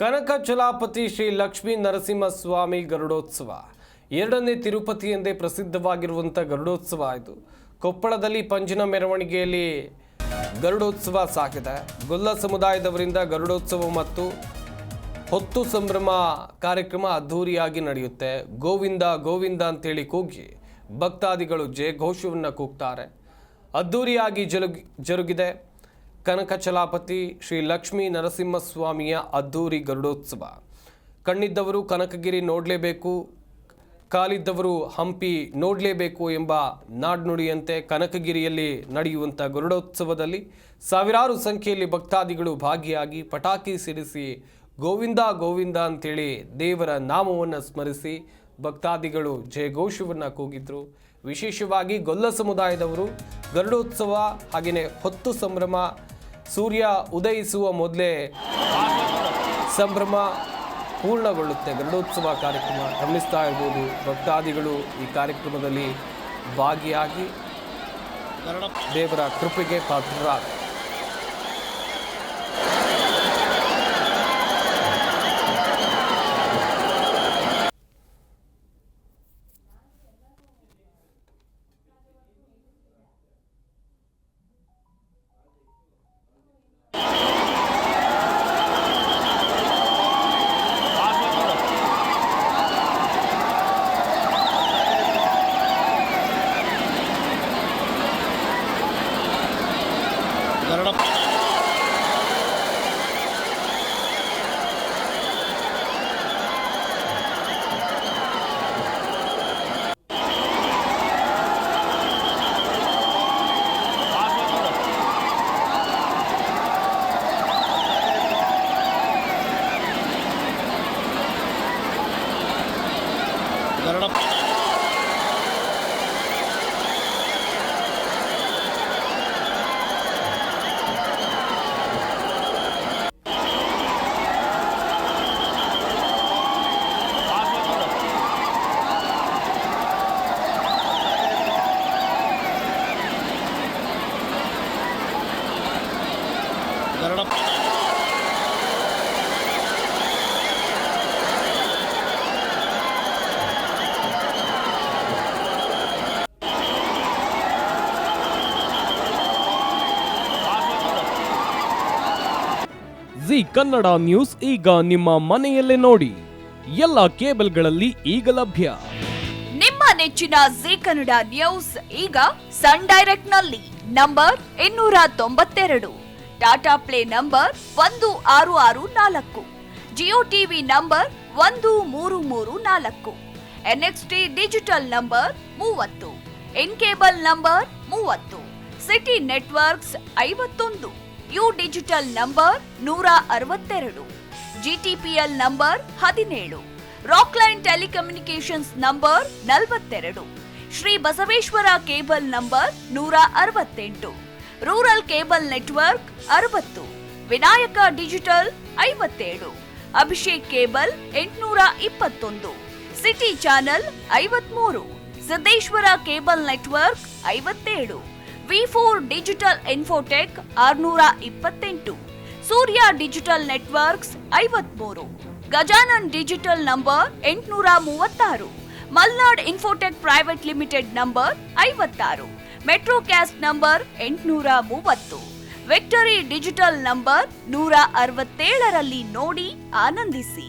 ಕನಕಚಲಾಪತಿ ಶ್ರೀ ಲಕ್ಷ್ಮೀ ನರಸಿಂಹಸ್ವಾಮಿ ಗರುಡೋತ್ಸವ ಎರಡನೇ ತಿರುಪತಿ ಎಂದೇ ಪ್ರಸಿದ್ಧವಾಗಿರುವಂಥ ಗರುಡೋತ್ಸವ ಇದು. ಕೊಪ್ಪಳದಲ್ಲಿ ಪಂಜಿನ ಮೆರವಣಿಗೆಯಲ್ಲಿ ಗರುಡೋತ್ಸವ ಸಾಗಿದೆ. ಗೊಲ್ಲ ಸಮುದಾಯದವರಿಂದ ಗರುಡೋತ್ಸವ ಮತ್ತು ಹೊತ್ತು ಸಂಭ್ರಮ ಕಾರ್ಯಕ್ರಮ ಅದ್ಧೂರಿಯಾಗಿ ನಡೆಯುತ್ತೆ. ಗೋವಿಂದ ಗೋವಿಂದ ಅಂತೇಳಿ ಕೂಗಿ ಭಕ್ತಾದಿಗಳು ಜಯ ಘೋಷವನ್ನು ಕೂಗ್ತಾರೆ. ಅದ್ಧೂರಿಯಾಗಿ ಜರುಗಿದೆ ಕನಕಚಲಾಪತಿ ಶ್ರೀ ಲಕ್ಷ್ಮೀ ನರಸಿಂಹಸ್ವಾಮಿಯ ಅದ್ಧೂರಿ ಗರುಡೋತ್ಸವ. ಕಣ್ಣಿದ್ದವರು ಕನಕಗಿರಿ ನೋಡಲೇಬೇಕು, ಕಾಲಿದ್ದವರು ಹಂಪಿ ನೋಡಲೇಬೇಕು ಎಂಬ ನಾಡ್ನುಡಿಯಂತೆ ಕನಕಗಿರಿಯಲ್ಲಿ ನಡೆಯುವಂಥ ಗರುಡೋತ್ಸವದಲ್ಲಿ ಸಾವಿರಾರು ಸಂಖ್ಯೆಯಲ್ಲಿ ಭಕ್ತಾದಿಗಳು ಭಾಗಿಯಾಗಿ ಪಟಾಕಿ ಸಿಡಿಸಿ ಗೋವಿಂದ ಗೋವಿಂದ ಅಂತೇಳಿ ದೇವರ ನಾಮವನ್ನು ಸ್ಮರಿಸಿ ಭಕ್ತಾದಿಗಳು ಜಯಘೋಷವನ್ನು ಕೂಗಿದ್ರು. ವಿಶೇಷವಾಗಿ ಗೊಲ್ಲ ಸಮುದಾಯದವರು ಗರುಡೋತ್ಸವ ಹಾಗೆಯೇ ಹೊತ್ತು ಸಂಭ್ರಮ, ಸೂರ್ಯ ಉದಯಿಸುವ ಮೊದಲೇ ಸಂಭ್ರಮ ಪೂರ್ಣಗೊಳ್ಳುತ್ತೆ. ಗರುಡೋತ್ಸವ ಕಾರ್ಯಕ್ರಮ ಗಮನಿಸ್ತಾ ಇರ್ಬೋದು. ಭಕ್ತಾದಿಗಳು ಈ ಕಾರ್ಯಕ್ರಮದಲ್ಲಿ ಭಾಗಿಯಾಗಿ ದೇವರ ಕೃಪೆಗೆ ಪಾತ್ರರಾದ ಜಿ ಕನ್ನಡ ನ್ಯೂಸ್ ಈಗ ನಿಮ್ಮ ಮನೆಯಲ್ಲೇ ನೋಡಿ. ಎಲ್ಲ ಕೇಬಲ್ಗಳಲ್ಲಿ ಈಗ ಲಭ್ಯ. ನಿಮ್ಮ ನೆಚ್ಚಿನ ಜಿ ಕನ್ನಡ ನ್ಯೂಸ್ ಈಗ ಸನ್ ಡೈರೆಕ್ಟ್ ನಲ್ಲಿ number 292, Tata Play number 1664, Jio TV number 1334, NXT digital number 30, in cable number 30, city networks 51, U digital number 162, GTPL number 17, Rockline telecommunications number 42, Shri Basaveshwara cable number 168, rural cable network 60, Vinayaka digital 57, Abhishek cable 821, city channel 53, Siddeshwara cable network 57, ವಿ4 digital infotech 628, Surya digital networks 53, Gajanan digital number 836, Malnad infotech private limited number 56, Metrocast number 830, victory digital number 167ರಲ್ಲಿ ನೋಡಿ ಆನಂದಿಸಿ.